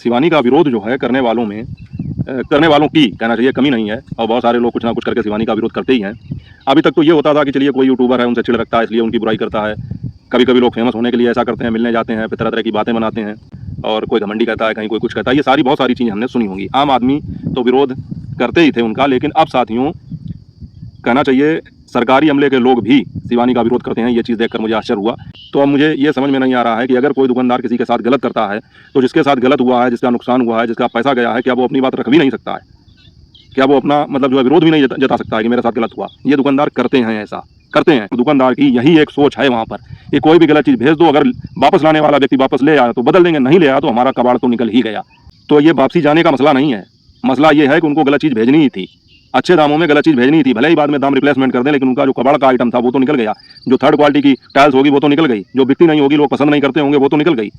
शिवानी का विरोध जो है करने वालों में करने वालों की कहना चाहिए कमी नहीं है और बहुत सारे लोग कुछ ना कुछ करके शिवानी का विरोध करते ही हैं। अभी तक तो ये होता था कि चलिए कोई यूट्यूबर है उनसे चिढ़ रखता है इसलिए उनकी बुराई करता है। कभी कभी लोग फेमस होने के लिए ऐसा करते हैं, मिलने जाते हैं, फिर तरह तरह की बातें बनाते हैं और कोई घमंडी कहता है, कहीं कोई कुछ कहता है। ये सारी बहुत सारी चीज़ें हमने सुनी होंगी। आम आदमी तो विरोध करते ही थे उनका, लेकिन अब साथियों कहना चाहिए सरकारी अमले के लोग भी शिवानी का विरोध करते हैं। ये चीज़ देखकर मुझे आश्चर्य हुआ। तो अब मुझे ये समझ में नहीं आ रहा है कि अगर कोई दुकानदार किसी के साथ गलत करता है तो जिसके साथ गलत हुआ है, जिसका नुकसान हुआ है, जिसका पैसा गया है, क्या वो अपनी बात रख भी नहीं सकता है? क्या वो अपना मतलब जो है विरोध भी नहीं जता सकता है कि मेरे साथ गलत हुआ? ये दुकानदार करते हैं, ऐसा करते हैं। दुकानदार की यही एक सोच है वहाँ पर कि कोई भी गलत चीज़ भेज दो, अगर वापस लाने वाला व्यक्ति वापस ले आया तो बदल देंगे, नहीं ले आया तो हमारा कबाड़ तो निकल ही गया। तो ये वापसी जाने का मसला नहीं है। मसला ये है कि उनको गलत चीज़ भेजनी ही थी, अच्छे दामों में गलत चीज़ भेजनी थी। भले ही बाद में दाम रिप्लेसमेंट कर दें, लेकिन उनका जो कबाड़ का आइटम था वो तो निकल गया। जो थर्ड क्वालिटी की टाइल्स होगी वो तो निकल गई, जो बिकती नहीं होगी, लोग पसंद नहीं करते होंगे, वो तो निकल गई।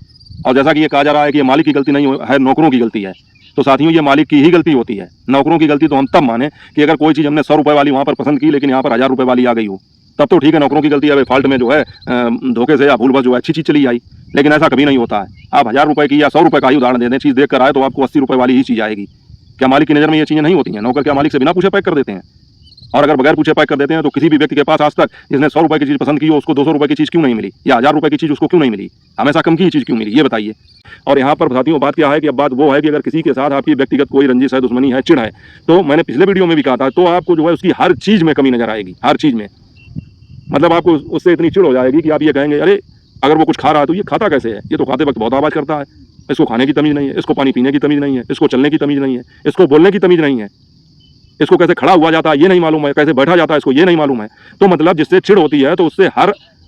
और जैसा कि ये कहा जा रहा है कि ये मालिक की गलती नहीं है, नौकरों की गलती है, तो साथियों ये मालिक की ही गलती होती है। नौकरों की गलती तो हम तब माने कि अगर कोई चीज़ हमने 100 रुपये वाली वहाँ पर पसंद की, लेकिन यहाँ पर 1000 रुपये वाली आ गई हो, तब तो ठीक है, नौकरों की गलती है। फॉल्ट में जो है धोखे से या भूलवश जो है अच्छी चीज़ चली आई। लेकिन ऐसा कभी नहीं होता है। आप 1000 रुपये की या 100 रुपये का ही उदाहरण दे दें, चीज़ देख कर आए तो आपको 80 रुपये वाली ही चीज़ आएगी। क्या मालिक की नज़र में ये चीज़ें नहीं होती हैं? नौकर क्या मालिक से बिना पूछे पैक कर देते हैं? और अगर बगैर पूछे पैक कर देते हैं तो किसी भी व्यक्ति के पास आज तक जिसने 100 रुपये की चीज़ पसंद की हो, उसको 200 रुपये की चीज़ क्यों नहीं मिली, या 1000 रुपये की चीज़ उसको क्यों नहीं मिली? हमेशा कम की चीज़ क्यों मिली, ये बताइए। और यहाँ पर साथियों बात क्या है कि अब बात वो है कि अगर किसी के साथ आपकी व्यक्तिगत कोई रंजिश है, दुश्मनी है, चिढ़ है, तो मैंने पिछले वीडियो में भी कहा था, तो आपको जो है उसकी हर चीज़ में कमी नजर आएगी, हर चीज़ में। मतलब आपको उससे इतनी चिढ़ हो जाएगी कि आप ये कहेंगे, अरे अगर वो कुछ खा रहा है तो ये खाता कैसे है? ये तो खाते वक्त बहुत आवाज़ करता है, इसको खाने की तमीज़ नहीं है, इसको पानी पीने की तमीज़ नहीं है, इसको चलने की तमीज़ नहीं है, इसको बोलने की तमीज़ नहीं है, इसको कैसे खड़ा हुआ जाता है ये नहीं मालूम है, कैसे बैठा जाता है इसको ये नहीं मालूम है। तो मतलब जिससे चिढ़ होती है तो उससे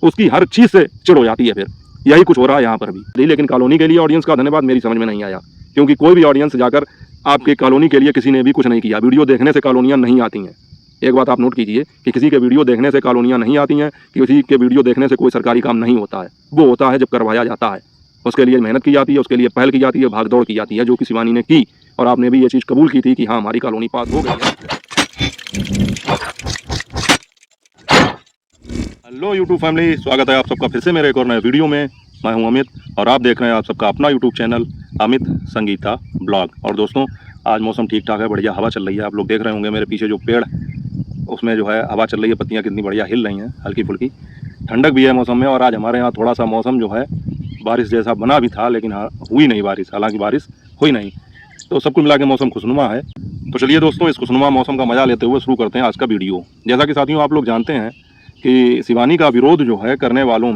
उसकी हर चीज़ से चिढ़ हो जाती है। फिर यही कुछ हो रहा है यहाँ पर भी। लेकिन कॉलोनी के लिए ऑडियंस का धन्यवाद मेरी समझ में नहीं आया, क्योंकि कोई भी ऑडियंस जाकर आपके कॉलोनी के लिए किसी ने भी कुछ नहीं किया। वीडियो देखने से कॉलोनियाँ नहीं आती हैं। एक बात आप नोट कीजिए कि किसी के वीडियो देखने से कॉलोनियाँ नहीं आती हैं, किसी के वीडियो देखने से कोई सरकारी काम नहीं होता है। वो होता है जब करवाया जाता है, उसके लिए मेहनत की जाती है, उसके लिए पहल की जाती है, भागदौड़ की जाती है, जो कि शिवानी ने की। और आपने भी ये चीज़ कबूल की थी कि हाँ हमारी कॉलोनी पास हो गई है। हेलो यूट्यूब फैमिली, स्वागत है आप सबका फिर से मेरे एक और नए वीडियो में। मैं हूं अमित और आप देख रहे हैं आप सबका अपना YouTube channel Amit Sangeeta blog. और दोस्तों आज मौसम ठीक ठाक है, बढ़िया हवा चल रही है। आप लोग देख रहे होंगे मेरे पीछे जो पेड़ उसमें जो है हवा चल रही है, पत्तियां कितनी बढ़िया हिल रही हैं, हल्की फुल्की ठंडक भी है मौसम में। और आज हमारे यहाँ थोड़ा सा मौसम जो है बारिश जैसा बना भी था, लेकिन हुई नहीं बारिश, हालांकि बारिश हुई नहीं। तो सब कुछ मिला के मौसम खुशनुमा है। तो चलिए दोस्तों इस खुशनुमा मौसम का मजा लेते हुए शुरू करते हैं आज का वीडियो। जैसा कि साथियों आप लोग जानते हैं कि शिवानी का विरोध जो है करने वालों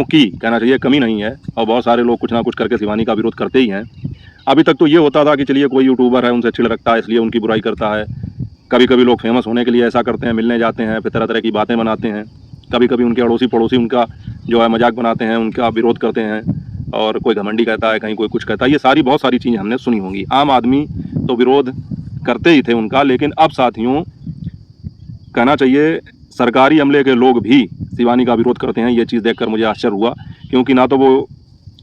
की कहना चाहिए कमी नहीं है और बहुत सारे लोग कुछ ना कुछ करके शिवानी का विरोध करते ही हैं। अभी तक तो ये होता था कि चलिए कोई यूट्यूबर है उनसे चिढ़ रखता है इसलिए उनकी बुराई करता है। कभी कभी लोग फेमस होने के लिए ऐसा करते हैं, मिलने जाते हैं, फिर तरह तरह की बातें बनाते हैं। कभी कभी उनके अड़ोसी पड़ोसी उनका जो है मजाक बनाते हैं, उनका विरोध करते हैं और कोई घमंडी कहता है, कहीं कोई कुछ कहता है। ये सारी बहुत सारी चीज़ें हमने सुनी होंगी। आम आदमी तो विरोध करते ही थे उनका, लेकिन अब साथियों कहना चाहिए सरकारी अमले के लोग भी शिवानी का विरोध करते हैं। ये चीज़ देखकर मुझे आश्चर्य हुआ, क्योंकि ना तो वो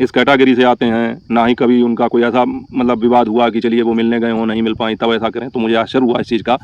इस कैटेगरी से आते हैं, ना ही कभी उनका कोई ऐसा मतलब विवाद हुआ कि चलिए वो मिलने गए हों, नहीं मिल पाई तब ऐसा करें। तो मुझे आश्चर्य हुआ इस चीज़ का।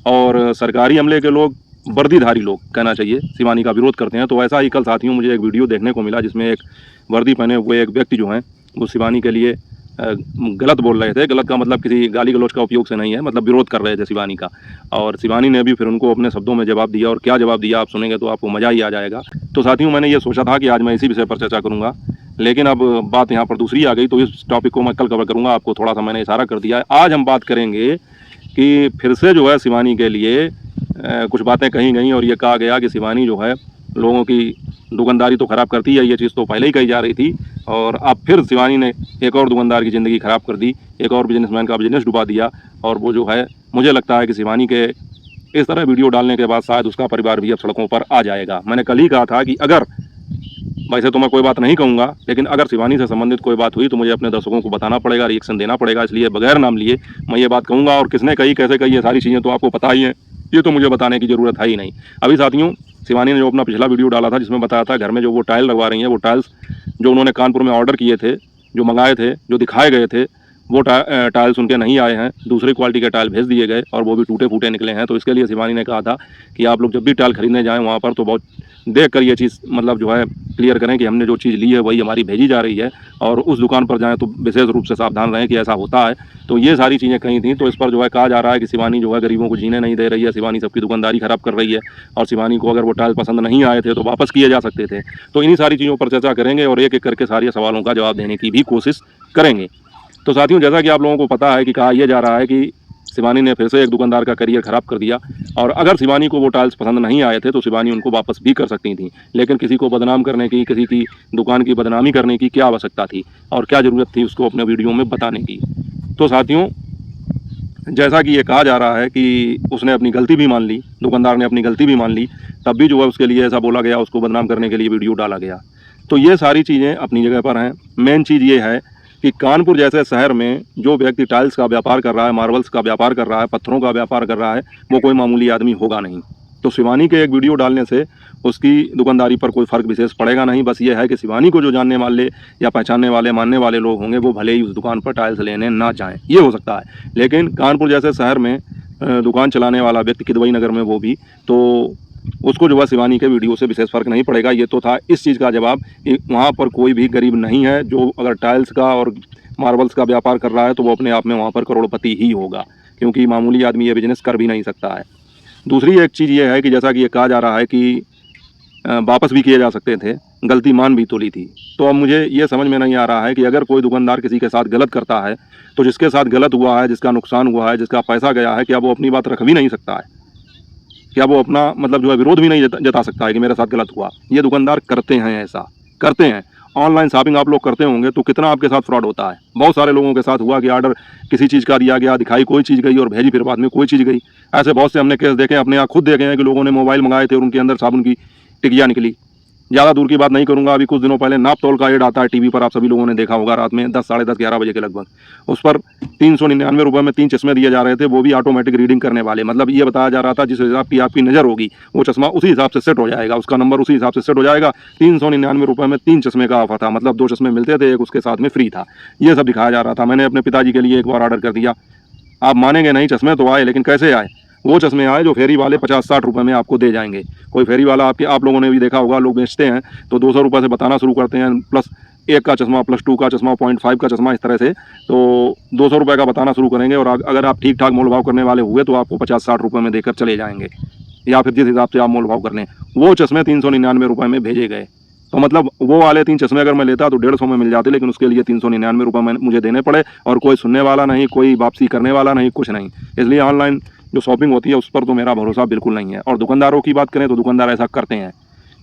और सरकारी अमले के लोग, वर्दीधारी लोग कहना चाहिए, शिवानी का विरोध करते हैं। तो ऐसा ही कल साथियों मुझे एक वीडियो देखने को मिला जिसमें एक वर्दी पहने हुए एक व्यक्ति जो हैं वो शिवानी के लिए गलत बोल रहे थे। गलत का मतलब किसी गाली गलौज का उपयोग से नहीं है, मतलब विरोध कर रहे थे शिवानी का। और शिवानी ने भी फिर उनको अपने शब्दों में जवाब दिया, और क्या जवाब दिया आप सुनेंगे तो आपको मज़ा ही आ जाएगा। तो साथियों मैंने ये सोचा था कि आज मैं इसी विषय पर चर्चा करूँगा, लेकिन अब बात यहाँ पर दूसरी आ गई। तो इस टॉपिक को मैं कल कवर करूँगा, आपको थोड़ा सा मैंने इशारा कर दिया है। आज हम बात करेंगे कि फिर से जो है शिवानी के लिए कुछ बातें कही गई और ये कहा गया कि शिवानी जो है लोगों की दुकानदारी तो ख़राब करती है। ये चीज़ तो पहले ही कही जा रही थी, और अब फिर शिवानी ने एक और दुकानदार की ज़िंदगी ख़राब कर दी, एक और बिजनेसमैन का बिजनेस डुबा दिया। और वो जो है मुझे लगता है कि शिवानी के इस तरह वीडियो डालने के बाद शायद उसका परिवार भी अब सड़कों पर आ जाएगा। मैंने कल ही कहा था कि अगर, वैसे तो मैं कोई बात नहीं कहूँगा, लेकिन अगर शिवानी से संबंधित कोई बात हुई तो मुझे अपने दर्शकों को बताना पड़ेगा, रिएक्शन देना पड़ेगा। इसलिए बगैर नाम लिए मैं ये बात कहूँगा, और किसने कही, कैसे कही, ये सारी चीज़ें तो आपको पता ही है, ये तो मुझे बताने की ज़रूरत है ही नहीं। अभी साथियों शिवानी ने जो अपना पिछला वीडियो डाला था जिसमें बताया था घर में जो वो टाइल लगवा रही हैं, वो टाइल्स जो उन्होंने कानपुर में ऑर्डर किए थे, जो मंगाए थे, जो दिखाए गए थे, वो टाइल्स उनके नहीं आए हैं, दूसरी क्वालिटी के टाइल भेज दिए गए और वो भी टूटे फूटे निकले हैं। तो इसके लिए शिवानी ने कहा था कि आप लोग जब भी टाइल खरीदने जाएं वहाँ पर तो बहुत देख कर ये चीज़ मतलब जो है क्लियर करें कि हमने जो चीज़ ली है वही हमारी भेजी जा रही है, और उस दुकान पर जाएँ तो विशेष रूप से सावधान रहें कि ऐसा होता है। तो ये सारी चीज़ें कही थी। तो इस पर जो है कहा जा रहा है कि शिवानी जो है गरीबों को जीने नहीं दे रही है, शिवानी सबकी दुकानदारी खराब कर रही है, और शिवानी को अगर वो टाइल पसंद नहीं आए थे तो वापस किए जा सकते थे। तो इन्हीं सारी चीज़ों पर चर्चा करेंगे और एक एक करके सारे सवालों का जवाब देने की भी कोशिश करेंगे। तो साथियों, जैसा कि आप लोगों को पता है कि कहा यह जा रहा है कि शिवानी ने फिर से एक दुकानदार का करियर ख़राब कर दिया, और अगर शिवानी को वो टाइल्स पसंद नहीं आए थे तो शिवानी उनको वापस भी कर सकती थी। लेकिन किसी को बदनाम करने की, किसी की दुकान की बदनामी करने की क्या आवश्यकता थी और क्या ज़रूरत थी उसको अपने वीडियो में बताने की। तो साथियों, जैसा कि ये कहा जा रहा है कि उसने अपनी गलती भी मान ली, दुकानदार ने अपनी गलती भी मान ली, तब भी जो है उसके लिए ऐसा बोला गया, उसको बदनाम करने के लिए वीडियो डाला गया। तो ये सारी चीज़ें अपनी जगह पर हैं। मेन चीज़ ये है कि कानपुर जैसे शहर में जो व्यक्ति टाइल्स का व्यापार कर रहा है, मार्बल्स का व्यापार कर रहा है, पत्थरों का व्यापार कर रहा है, वो कोई मामूली आदमी होगा नहीं। तो शिवानी के एक वीडियो डालने से उसकी दुकानदारी पर कोई फ़र्क विशेष पड़ेगा नहीं। बस ये है कि शिवानी को जो जानने वाले या पहचानने वाले, मानने वाले लोग होंगे, वो भले ही उस दुकान पर टाइल्स लेने ना जाएँ, ये हो सकता है। लेकिन कानपुर जैसे शहर में दुकान चलाने वाला व्यक्ति, किदवई नगर में वो भी, तो उसको जो है शिवानी के वीडियो से विशेष फ़र्क नहीं पड़ेगा। ये तो था इस चीज़ का जवाब कि वहाँ पर कोई भी गरीब नहीं है। जो अगर टाइल्स का और मार्बल्स का व्यापार कर रहा है तो वो अपने आप में वहाँ पर करोड़पति ही होगा, क्योंकि मामूली आदमी ये बिजनेस कर भी नहीं सकता है। दूसरी एक चीज़ ये है कि जैसा कि ये कहा जा रहा है कि वापस भी किए जा सकते थे, गलती मान भी तो ली थी। तो अब मुझे ये समझ में नहीं आ रहा है कि अगर कोई दुकानदार किसी के साथ गलत करता है तो जिसके साथ गलत हुआ है, जिसका नुकसान हुआ है, जिसका पैसा गया है, क्या वो अपनी बात रख भी नहीं सकता है? क्या वो अपना मतलब जो है विरोध भी नहीं जता सकता है कि मेरे साथ गलत हुआ? ये दुकानदार करते हैं, ऐसा करते हैं। ऑनलाइन शॉपिंग आप लोग करते होंगे तो कितना आपके साथ फ्रॉड होता है। बहुत सारे लोगों के साथ हुआ कि ऑर्डर किसी चीज़ का दिया गया, दिखाई कोई चीज़ गई और भेजी फिर बाद में कोई चीज़ गई। ऐसे बहुत से हमने केस देखे हैं, अपने आँख खुद देखे हैं कि लोगों ने मोबाइल मंगाए थे और उनके अंदर साबुन की टिकिया निकली। ज़्यादा दूर की बात नहीं करूंगा, अभी कुछ दिनों पहले नाप तोल का एड आता है टीवी पर, आप सभी लोगों ने देखा होगा, रात में 10, साढ़े 10, 11 बजे के लगभग। उस पर 399 रुपये में 3 चश्मे दिए जा रहे थे, वो भी ऑटोमेटिक रीडिंग करने वाले। मतलब ये बताया जा रहा था जिस हिसाब की आपकी नज़र होगी वो चश्मा उसी हिसाब से सेट हो जाएगा, उसका नंबर उसी हिसाब से सेट हो जाएगा। 399 रुपये में 3 चश्मे का ऑफर था, मतलब 2 चश्मे मिलते थे, एक उसके साथ में फ्री था। ये सब दिखाया जा रहा था। मैंने अपने पिताजी के लिए एक बार ऑर्डर कर दिया, आप मानेंगे नहीं, चश्मे तो आए, लेकिन कैसे आए? वो चश्मे आए जो फेरी वाले 50-60 रुपये में आपको दे जाएंगे। कोई फेरी वाला आप लोगों ने भी देखा होगा, लोग बेचते हैं तो 200 रुपये से बताना शुरू करते हैं, प्लस 1 का चश्मा, प्लस 2 का चश्मा, 0.5 का चश्मा, इस तरह से। तो 200 रुपये का बताना शुरू करेंगे और अगर आप ठीक ठाक मोल भाव करने वाले हुए तो आपको 50-60 रुपये में देकर चले जाएंगे, या फिर जिस हिसाब से आप मोल भाव कर लें। वो चश्मे 399 रुपये में भेजे गए। तो मतलब वो वाले 3 चश्मे अगर मैं लेता तो 150 में मिल जाते, लेकिन उसके लिए 399 रुपये में मुझे देने पड़े, और कोई सुनने वाला नहीं, कोई वापसी करने वाला नहीं, कुछ नहीं। इसलिए ऑनलाइन जो शॉपिंग होती है उस पर तो मेरा भरोसा बिल्कुल नहीं है। और दुकानदारों की बात करें तो दुकानदार ऐसा करते हैं,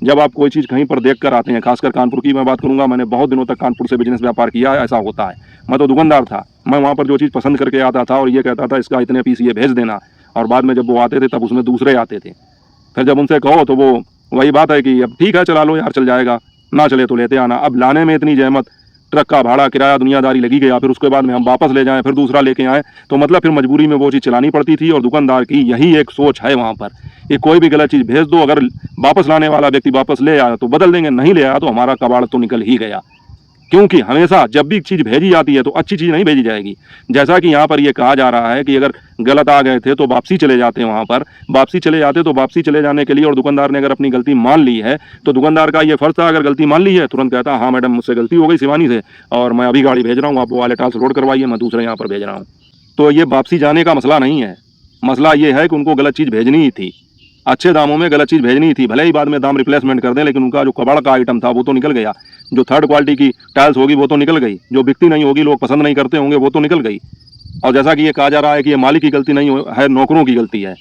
जब आप कोई चीज़ कहीं पर देख कर आते हैं, खासकर कानपुर की मैं बात करूंगा, मैंने बहुत दिनों तक कानपुर से बिजनेस व्यापार किया है, ऐसा होता है। मैं तो दुकानदार था, मैं वहाँ पर जो चीज़ पसंद करके आता था और ये कहता था इसका इतने पीस ये भेज देना, और बाद में जब वो आते थे तब उसमें दूसरे आते थे। फिर जब उनसे कहो तो वो वही बात है कि अब ठीक है चला लो यार, चल जाएगा, ना चले तो लेते आना। अब लाने में इतनी जहमत, ट्रक का भाड़ा, किराया, दुनियादारी लगी गया, फिर उसके बाद में हम वापस ले जाएं, फिर दूसरा लेके आएँ, तो मतलब फिर मजबूरी में वो चीज़ चलानी पड़ती थी। और दुकानदार की यही एक सोच है वहाँ पर कि कोई भी गलत चीज़ भेज दो, अगर वापस लाने वाला व्यक्ति वापस ले आया तो बदल देंगे, नहीं ले आया तो हमारा कबाड़ तो निकल ही गया। क्योंकि हमेशा जब भी चीज़ भेजी जाती है तो अच्छी चीज़ नहीं भेजी जाएगी। जैसा कि यहाँ पर ये कहा जा रहा है कि अगर गलत आ गए थे तो वापसी चले जाते हैं, वहाँ पर वापसी चले जाते तो वापसी चले जाने के लिए, और दुकानदार ने अगर अपनी गलती मान ली है तो दुकानदार का ये फर्ज था, अगर गलती मान ली है तुरंत कहता हाँ मैडम मुझसे गलती हो गई शिवानी से, और मैं अभी गाड़ी भेज रहा हूँ, आप वो वाले ट्रांसलोड करवाइए, मैं दूसरे यहाँ पर भेज रहा हूँ। तो ये वापसी जाने का मसला नहीं है, मसला ये है कि उनको गलत चीज़ भेजनी ही थी, अच्छे दामों में गलत चीज़ भेजनी थी। भले ही बाद में दाम रिप्लेसमेंट कर दें, लेकिन उनका जो कबाड़ का आइटम था वो तो निकल गया। जो थर्ड क्वालिटी की टाइल्स होगी वो तो निकल गई, जो बिकती नहीं होगी, लोग पसंद नहीं करते होंगे, वो तो निकल गई। और जैसा कि ये कहा जा रहा है कि ये मालिक की गलती नहीं है, नौकरों की गलती है,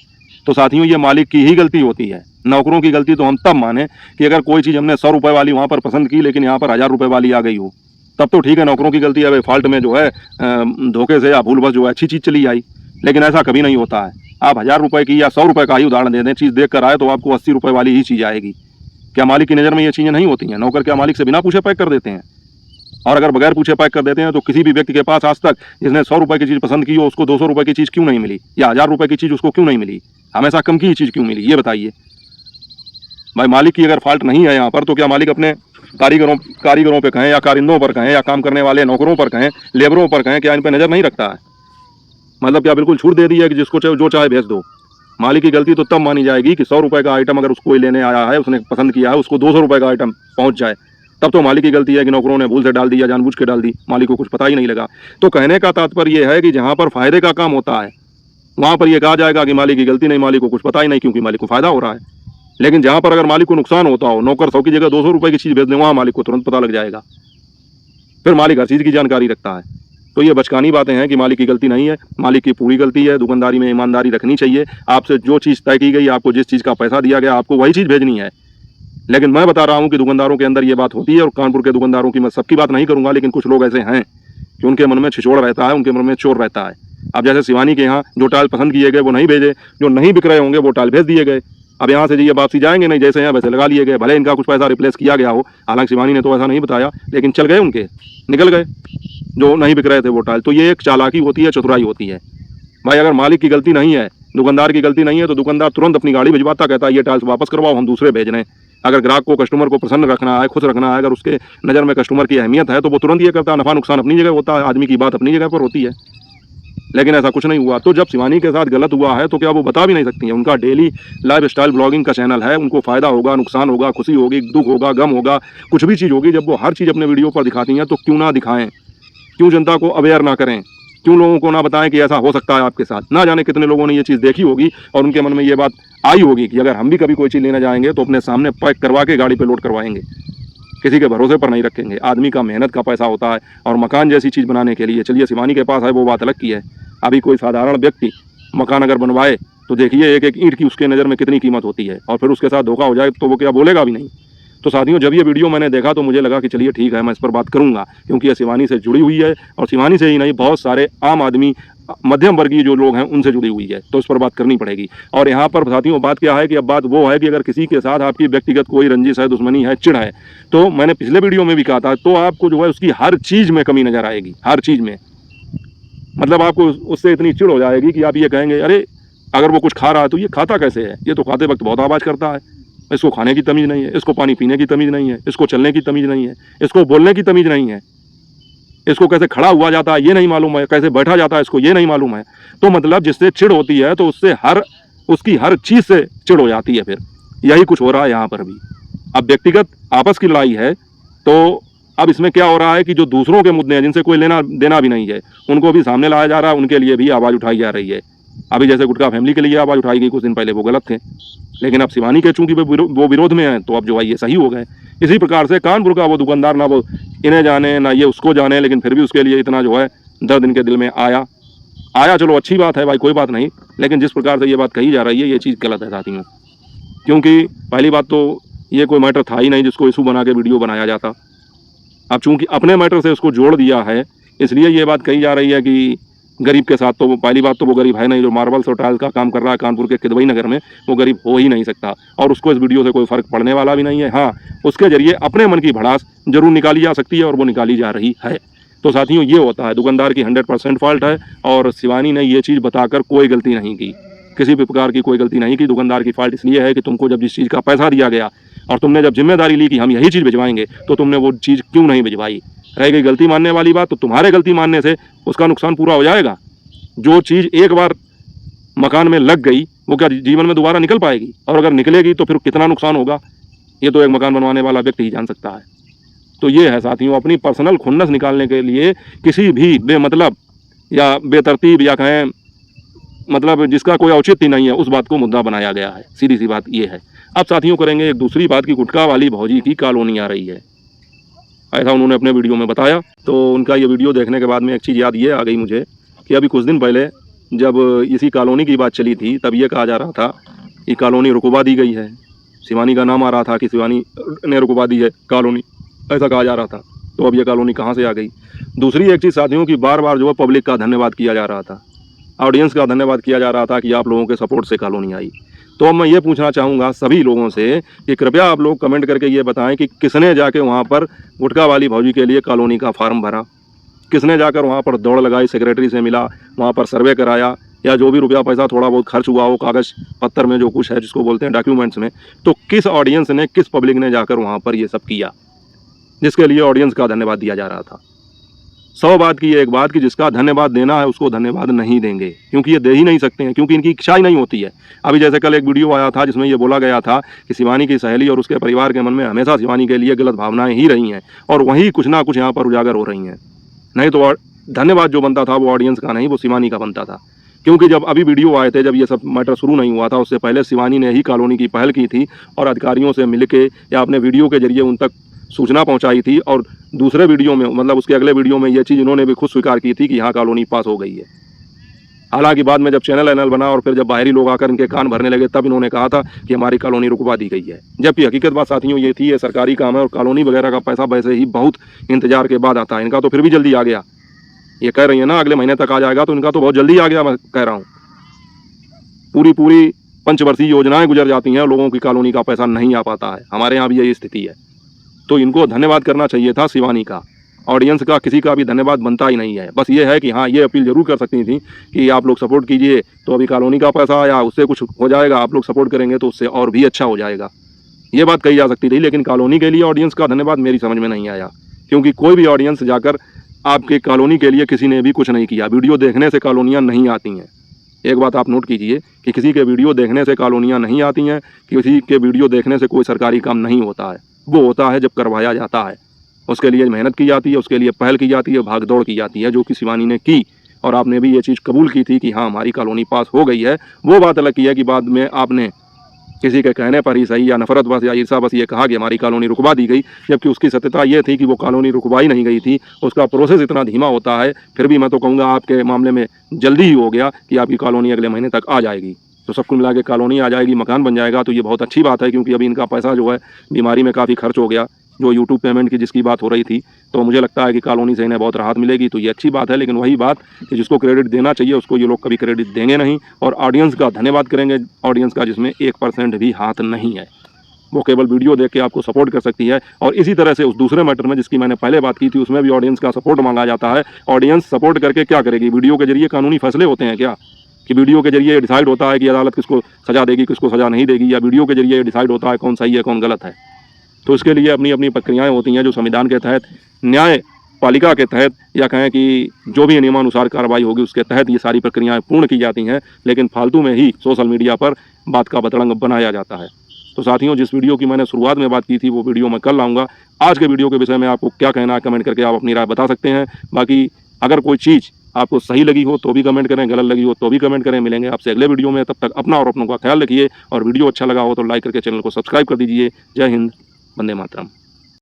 तो साथियों ये मालिक की ही गलती होती है। नौकरों की गलती तो हम तब माने कि अगर कोई चीज़ हमने 100 रुपये वाली वहाँ पर पसंद की, लेकिन यहाँ पर 1000 रुपये वाली आ गई हो, तब तो ठीक है, नौकरों की गलती है, फॉल्ट में जो है धोखे से या भूलवश जो है अच्छी चीज़ चली आई। लेकिन ऐसा कभी नहीं होता है। आप 1000 रुपये की या 100 रुपये का ही उदाहरण दे दें, चीज़ देख कर आए तो आपको 80 रुपये वाली ही चीज़ आएगी। क्या मालिक की नज़र में ये चीज़ें नहीं होती हैं? नौकर क्या मालिक से बिना पूछे पैक कर देते हैं? और अगर बगैर पूछे पैक कर देते हैं तो किसी भी व्यक्ति के पास आज तक जिसने 100 रुपये की चीज़ पसंद की हो, उसको 200 रुपये की चीज़ क्यों नहीं मिली, या 1000 रुपये की चीज़ उसको क्यों नहीं मिली? हमेशा कम की ही चीज़ क्यों मिली, ये बताइए। भाई मालिक की अगर फॉल्ट नहीं है यहाँ पर, तो क्या मालिक अपने कारीगरों पे कहें या कारिंदों पर कहें या काम करने वाले नौकरों पर कहें, लेबरों पर कहें, क्या इन पर नज़र नहीं रखता है? मतलब क्या बिल्कुल छूट दे दी है कि जिसको चाहे जो चाहे भेज दो? मालिक की गलती तो तब मानी जाएगी कि 100 रुपये का आइटम अगर उसको लेने आया है, उसने पसंद किया है, उसको 200 रुपये का आइटम पहुंच जाए, तब तो मालिक की गलती है कि नौकरों ने भूल से डाल दी या जानबूझ के डाल दी, मालिक को कुछ पता ही नहीं लगा। तो कहने का तात्पर्य यह है कि जहाँ पर फायदे का काम होता है वहाँ पर यह कहा जाएगा कि मालिक की गलती नहीं, मालिक को कुछ पता ही नहीं, क्योंकि मालिक को फायदा हो रहा है। लेकिन जहाँ पर अगर मालिक को नुकसान होता हो, नौकर 100 की जगह 200 रुपये की चीज़ भेज दें, वहाँ मालिक को तुरंत पता लग जाएगा। फिर मालिक हर चीज़ की जानकारी रखता है। तो ये बचकानी बातें हैं कि मालिक की गलती नहीं है, मालिक की पूरी गलती है। दुकानदारी में ईमानदारी रखनी चाहिए। आपसे जो चीज़ तय की गई, आपको जिस चीज़ का पैसा दिया गया, आपको वही चीज़ भेजनी है। लेकिन मैं बता रहा हूँ कि दुकानदारों के अंदर ये बात होती है, और कानपुर के दुकानदारों की मैं सबकी बात नहीं करूँगा, लेकिन कुछ लोग ऐसे हैं कि उनके मन में छिछोड़ रहता है, उनके मन में चोर रहता है। अब जैसे शिवानी के यहाँ जो टाइल पसंद किए गए वो नहीं भेजे, जो नहीं बिक रहे होंगे वो टाइल भेज दिए गए। अब यहाँ से ये वापसी जाएंगे नहीं, जैसे यहाँ वैसे लगा लिए गए, भले इनका कुछ पैसा रिप्लेस किया गया हो। हालांकि शिवानी ने तो ऐसा नहीं बताया, लेकिन चल गए उनके, निकल गए जो नहीं बिक रहे थे वो टाइल। तो ये एक चालाकी होती है, चतुराई होती है। भाई अगर मालिक की गलती नहीं है, दुकानदार की गलती नहीं है, तो दुकानदार तुरंत अपनी गाड़ी भिजवाता, कहता है ये टाइल्स वापस करवाओ, हम दूसरे भेज रहे हैं। अगर ग्राहक को, कस्टमर को प्रसन्न रखना है, खुश रखना है, अगर उसके नज़र में कस्टमर की अहमियत है, तो वो तुरंत ये करता है। नफा नुकसान अपनी जगह होता है, आदमी की बात अपनी जगह पर होती है। लेकिन ऐसा कुछ नहीं हुआ। तो जब शिवानी के साथ गलत हुआ है तो क्या वो बता भी नहीं सकती हैं? उनका डेली लाइफ स्टाइल ब्लॉगिंग का चैनल है, उनको फ़ायदा होगा, नुकसान होगा, खुशी होगी, दुख होगा, गम होगा, कुछ भी चीज़ होगी। जब वो हर चीज़ अपने वीडियो पर दिखाती हैं तो क्यों ना दिखाएं? क्यों जनता को अवेयर ना करें? क्यों लोगों को ना बताएं कि ऐसा हो सकता है आपके साथ? ना जाने कितने लोगों ने ये चीज़ देखी होगी और उनके मन में ये बात आई होगी कि अगर हम भी कभी कोई चीज़ लेने जाएंगे तो अपने सामने पैक करवा के गाड़ी पे लोड करवाएंगे, किसी के भरोसे पर नहीं रखेंगे। आदमी का मेहनत का पैसा होता है, और मकान जैसी चीज़ बनाने के लिए, चलिए शिवानी के पास है वो बात अलग की है। अभी कोई साधारण व्यक्ति मकान अगर बनवाए तो देखिए एक एक ईंट की उसके नज़र में कितनी कीमत होती है, और फिर उसके साथ धोखा हो जाए तो वो क्या बोलेगा भी नहीं। तो साथियों, जब ये वीडियो मैंने देखा तो मुझे लगा कि चलिए ठीक है, मैं इस पर बात करूंगा, क्योंकि ये शिवानी से जुड़ी हुई है, और शिवानी से ही नहीं, बहुत सारे आम आदमी, मध्यम वर्गीय जो लोग हैं उनसे जुड़ी हुई है, तो इस पर बात करनी पड़ेगी। और यहाँ पर साथियों बात क्या है कि अब बात वो है कि अगर किसी के साथ आपकी व्यक्तिगत कोई रंजिश है, दुश्मनी है, चिढ़ है, तो मैंने पिछले वीडियो में भी कहा था, तो आपको जो है उसकी हर चीज़ में कमी नज़र आएगी, हर चीज़ में। मतलब आपको उससे इतनी चिढ़ हो जाएगी कि आप ये कहेंगे, अरे अगर वो कुछ खा रहा है तो ये खाता कैसे है? ये तो खाते वक्त बहुत आवाज़ करता है, इसको खाने की तमीज़ नहीं है, इसको पानी पीने की तमीज़ नहीं है, इसको चलने की तमीज़ नहीं है, इसको बोलने की तमीज़ नहीं है, इसको कैसे खड़ा हुआ जाता है ये नहीं मालूम है, कैसे बैठा जाता है इसको ये नहीं मालूम है। तो मतलब जिससे चिढ़ होती है तो उससे उसकी हर चीज़ से चिढ़ हो जाती है। फिर यही कुछ हो रहा है यहाँ पर भी। अब व्यक्तिगत आपस की लड़ाई है, तो अब इसमें क्या हो रहा है कि जो दूसरों के मुद्दे हैं, जिनसे कोई लेना देना भी नहीं है, उनको भी सामने लाया जा रहा है, उनके लिए भी आवाज़ उठाई जा रही है। अभी जैसे गुटखा फैमिली के लिए आवाज़ उठाई गई कुछ दिन पहले, वो गलत थे, लेकिन अब शिवानी के चूंकि वो विरोध में हैं, तो अब जो है ये सही हो गए। इसी प्रकार से कानपुर का वो दुकानदार, ना वो इन्हें जाने ना ये उसको जाने, लेकिन फिर भी उसके लिए इतना जो है दर्द इनके दिल में आया। चलो अच्छी बात है भाई, कोई बात नहीं, लेकिन जिस प्रकार से ये बात कही जा रही है ये चीज़ गलत है साथियों। क्योंकि पहली बात तो ये कोई मैटर था ही नहीं जिसको इशू बना के वीडियो बनाया जाता। अब चूंकि अपने मैटर से उसको जोड़ दिया है, इसलिए ये बात कही जा रही है कि गरीब के साथ, तो वो पहली बात तो वो गरीब है नहीं। जो मार्बल्स और टाइल्स का काम कर रहा है कानपुर के किदवई नगर में, वो गरीब हो ही नहीं सकता, और उसको इस वीडियो से कोई फ़र्क पड़ने वाला भी नहीं है। हाँ, उसके जरिए अपने मन की भड़ास जरूर निकाली जा सकती है, और वो निकाली जा रही है। तो साथियों ये होता है, दुकानदार की 100% फॉल्ट है, और शिवानी ने ये चीज़ बताकर कोई गलती नहीं की, किसी भी प्रकार की कोई गलती नहीं की। दुकानदार की फॉल्ट इसलिए है कि तुमको जब जिस चीज़ का पैसा दिया गया और तुमने जब जिम्मेदारी ली कि हम यही चीज़ भिजवाएंगे, तो तुमने वो चीज़ क्यों नहीं भिजवाई? रह गई गलती मानने वाली बात, तो तुम्हारे गलती मानने से उसका नुकसान पूरा हो जाएगा। जो चीज़ एक बार मकान में लग गई वो क्या जीवन में दोबारा निकल पाएगी? और अगर निकलेगी तो फिर कितना नुकसान होगा, ये तो एक मकान बनवाने वाला व्यक्ति ही जान सकता है। तो ये है साथियों, अपनी पर्सनल खुन्नस निकालने के लिए किसी भी बेमतलब या बेतरतीब या कहें मतलब जिसका कोई औचित्य नहीं है, उस बात को मुद्दा बनाया गया है। सीधी सी बात ये है। अब साथियों करेंगे एक दूसरी बात की गुटखा वाली भौजी की कॉलोनी आ रही है, ऐसा उन्होंने अपने वीडियो में बताया। तो उनका ये वीडियो देखने के बाद में एक चीज़ याद ये आ गई मुझे कि अभी कुछ दिन पहले जब इसी कॉलोनी की बात चली थी, तब ये कहा जा रहा था कि कॉलोनी रुकवा दी गई है। शिवानी का नाम आ रहा था कि शिवानी ने रुकवा दी है कॉलोनी, ऐसा कहा जा रहा था। तो अब ये कॉलोनी कहाँ से आ गई? दूसरी एक चीज़ साथियों की बार बार जो है पब्लिक का धन्यवाद किया जा रहा था, ऑडियंस का धन्यवाद किया जा रहा था कि आप लोगों के सपोर्ट से कॉलोनी आई। तो अब मैं ये पूछना चाहूँगा सभी लोगों से कि कृपया आप लोग कमेंट करके ये बताएं कि किसने जाके वहाँ पर गुटखा वाली भौजी के लिए कॉलोनी का फार्म भरा, किसने जाकर वहाँ पर दौड़ लगाई, सेक्रेटरी से मिला, वहाँ पर सर्वे कराया, या जो भी रुपया पैसा थोड़ा बहुत खर्च हुआ हो कागज़ पत्तर में जो कुछ है जिसको बोलते हैं डॉक्यूमेंट्स में, तो किस ऑडियंस ने, किस पब्लिक ने जाकर वहाँ पर ये सब किया, जिसके लिए ऑडियंस का धन्यवाद दिया जा रहा था। 100 बात की एक बात कि जिसका धन्यवाद देना है उसको धन्यवाद नहीं देंगे, क्योंकि ये दे ही नहीं सकते हैं, क्योंकि इनकी इच्छा ही नहीं होती है। अभी जैसे कल एक वीडियो आया था जिसमें ये बोला गया था कि शिवानी की सहेली और उसके परिवार के मन में हमेशा शिवानी के लिए गलत भावनाएं ही रही हैं और वही कुछ ना कुछ यहाँ पर उजागर हो रही हैं। नहीं तो धन्यवाद जो बनता था वो ऑडियंस का नहीं, वो शिवानी का बनता था। क्योंकि जब अभी वीडियो आए थे, जब ये सब मैटर शुरू नहीं हुआ था, उससे पहले शिवानी ने ही कॉलोनी की पहल की थी और अधिकारियों से मिलके या अपने वीडियो के जरिए उन तक सूचना पहुंचाई थी। और दूसरे वीडियो में, मतलब उसके अगले वीडियो में, ये चीज़ इन्होंने भी खुद स्वीकार की थी कि यहाँ कॉलोनी पास हो गई है। हालांकि बाद में जब चैनल बना और फिर जब बाहरी लोग आकर इनके कान भरने लगे, तब इन्होंने कहा था कि हमारी कॉलोनी रुकवा दी गई है। जबकि हकीकत बात साथियों ये थी, ये सरकारी काम है और कॉलोनी वगैरह का पैसा वैसे ही बहुत इंतजार के बाद आता है। इनका तो फिर भी जल्दी आ गया। ये कह रही है ना अगले महीने तक आ जाएगा, तो इनका तो बहुत जल्दी आ गया। मैं कह रहा हूँ पूरी पंचवर्षीय योजनाएं गुजर जाती हैं, लोगों की कॉलोनी का पैसा नहीं आ पाता है। हमारे यहाँ भी यही स्थिति है। तो इनको धन्यवाद करना चाहिए था शिवानी का। ऑडियंस का किसी का भी धन्यवाद बनता ही नहीं है। बस ये है कि हाँ, ये अपील जरूर कर सकती थी कि आप लोग सपोर्ट कीजिए, तो अभी कॉलोनी का पैसा आया उससे कुछ हो जाएगा, आप लोग सपोर्ट करेंगे तो उससे और भी अच्छा हो जाएगा, ये बात कही जा सकती थी। लेकिन कॉलोनी के लिए ऑडियंस का धन्यवाद मेरी समझ में नहीं आया, क्योंकि कोई भी ऑडियंस जाकर आपके कॉलोनी के लिए किसी ने भी कुछ नहीं किया। वीडियो देखने से कॉलोनियाँ नहीं आती हैं। एक बात आप नोट कीजिए कि किसी के वीडियो देखने से कॉलोनियाँ नहीं आती हैं, किसी के वीडियो देखने से कोई सरकारी काम नहीं होता है। वो होता है जब करवाया जाता है, उसके लिए मेहनत की जाती है, उसके लिए पहल की जाती है, भाग दौड़ की जाती है, जो कि शिवानी ने की। और आपने भी ये चीज़ कबूल की थी कि हाँ, हमारी कॉलोनी पास हो गई है। वो बात अलग की है कि बाद में आपने किसी के कहने पर ही सही या नफरत बस या ईर्षा बस ये कहा कि हमारी कॉलोनी रुकवा दी गई, जबकि उसकी सत्यता ये थी कि वो कॉलोनी रुकवाई नहीं गई थी। उसका प्रोसेस इतना धीमा होता है। फिर भी मैं तो कहूँगा आपके मामले में जल्दी ही हो गया कि आपकी कॉलोनी अगले महीने तक आ जाएगी। तो सब कुल मिला के कॉलोनी आ जाएगी, मकान बन जाएगा, तो ये बहुत अच्छी बात है। क्योंकि अभी इनका पैसा जो है बीमारी में काफ़ी खर्च हो गया, जो यूट्यूब पेमेंट की जिसकी बात हो रही थी। तो मुझे लगता है कि कॉलोनी से इन्हें बहुत राहत मिलेगी, तो ये अच्छी बात है। लेकिन वही बात कि जिसको क्रेडिट देना चाहिए उसको ये लोग कभी क्रेडिट देंगे नहीं, और ऑडियंस का धन्यवाद करेंगे, ऑडियंस का जिसमें 1% भी हाथ नहीं है। वो केवल वीडियो देख के आपको सपोर्ट कर सकती है। और इसी तरह से उस दूसरे मैटर में जिसकी मैंने पहले बात की थी, उसमें भी ऑडियंस का सपोर्ट मांगा जाता है। ऑडियंस सपोर्ट करके क्या करेगी? वीडियो के जरिए कानूनी फैसले होते हैं क्या? कि वीडियो के जरिए डिसाइड होता है कि अदालत किसको सजा देगी, किसको सजा नहीं देगी, या वीडियो के जरिए डिसाइड होता है कौन सही है कौन गलत है? तो इसके लिए अपनी अपनी प्रक्रियाएं होती हैं, जो संविधान के तहत, न्याय पालिका के तहत, या कहें कि जो भी नियमानुसार कार्रवाई होगी उसके तहत ये सारी प्रक्रियाएं पूर्ण की जाती हैं। लेकिन फालतू में ही सोशल मीडिया पर बात का बतरंग बनाया जाता है। तो साथियों, जिस वीडियो की मैंने शुरुआत में बात की थी वो वीडियो मैं कल लाऊंगा। आज के वीडियो के विषय में आपको क्या कहना है कमेंट करके आप अपनी राय बता सकते हैं। बाकी अगर कोई चीज़ आपको सही लगी हो तो भी कमेंट करें, गलत लगी हो तो भी कमेंट करें। मिलेंगे आपसे अगले वीडियो में, तब तक अपना और अपनों का ख्याल रखिए। और वीडियो अच्छा लगा हो तो लाइक करके चैनल को सब्सक्राइब कर दीजिए। जय हिंद, वंदे मातरम।